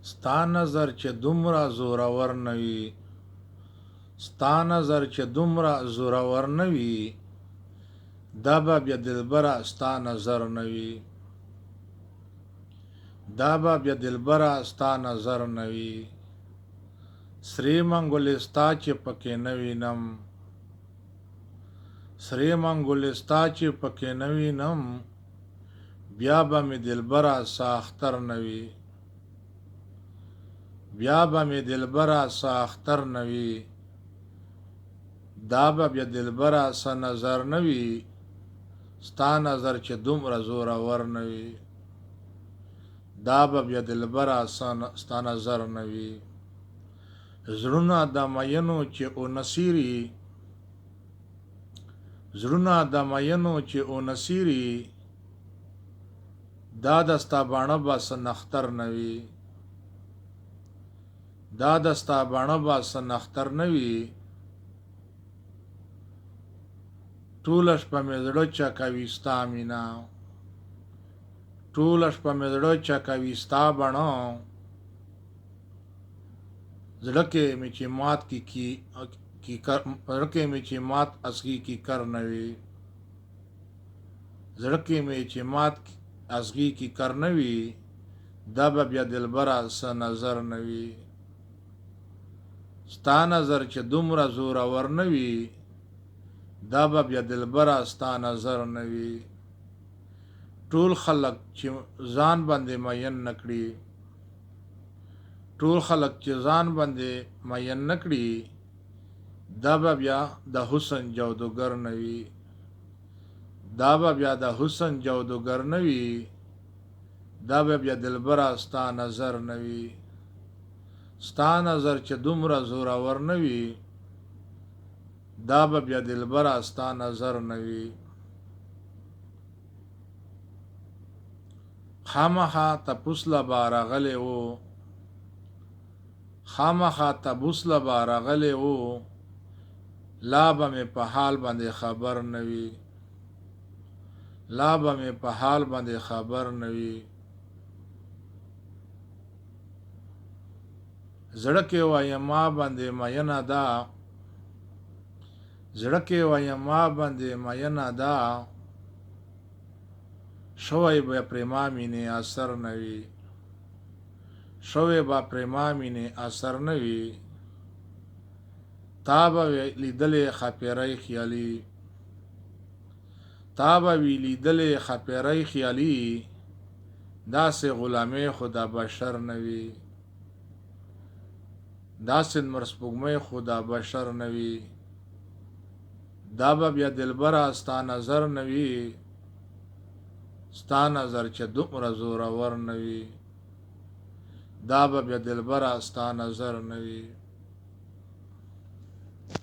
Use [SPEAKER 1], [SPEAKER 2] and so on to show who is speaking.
[SPEAKER 1] ستا نظر چې دومره زورور نه وي، ستا نظر چې دومره زورور نه وي، دا به بیا دلبره ستا نظر نه وي، دا به بیا دلبره ستا نظر نه وي. سرې منګولې ستا چې پکې نه وینم، سرې منګولې ستا چې پکې نه وینم، بیا به مې دلبره سا اختر نه وي، بیا به مې دلبره سا اختر نه وي. دا به بیا دلبره سا نظر نه وي، ستا نظر چې دومره زورور نه وي، دا به بیا دلبره ستا نظر نه وي. زړونه د مینو چې اونسیري، زړونه د مینو چې اونسیري، دا د ستا باڼه به څه نختر نه وي، دا د ستا باڼه به څه نختر نه وي. ټوله شپه مې زړه چکوي ستا مینه، ټوله شپه مې زړه چکوي ستا بڼه، زړه کې مې چې مات زړه کې مې چې مات اصغي کی کر نه وي، زړه کې مې چې مات اصغي کی کر نه وي، دا به بیا دلبره څه نظر نه وي. ستا نظر چې دومره زورور نه وي، دا به بیا دلبره ستا نظر نه وي. ټول خلق چې ځان باندې مین نکړي، ټول خلق چې ځان باندې مین نکړي، دا به بیا د حسن جادوګر نه وي، دا به بیا د حسن جادوګر نه وي، دا به بیا دلبره ستا نظر نه وي. ستا نظر چې دومره زورور نه وي، دا به بیا دلبره ستا نظر نه وي. خامخا تپوس له به راغلی و، خامخا تپوس له به راغلی و، لا به مې په حال باندې خبر نه وي، لا به مې په حال باندې خبر نه وي. زړه کې وایم ما باندې مینه ده، زړه کې وایم ما باندې مینه ده، شوی به پرې ما مینې اثر نه وي، شوی به پرې ما مینې اثر نه وي. تا به لیدلې خاپیرۍ خیالي، تا به وی لیدلې خاپیرۍ خیالي، داسې غلامې خو د بشر نه وي، داسې نمر سپوږمۍ خو د بشر نه وي. دا به بیا دلبره ستا نظر نه وي، ستا نظر چې دومره زورور نه وي، دا به بیا دلبره ستا نظر نه وي.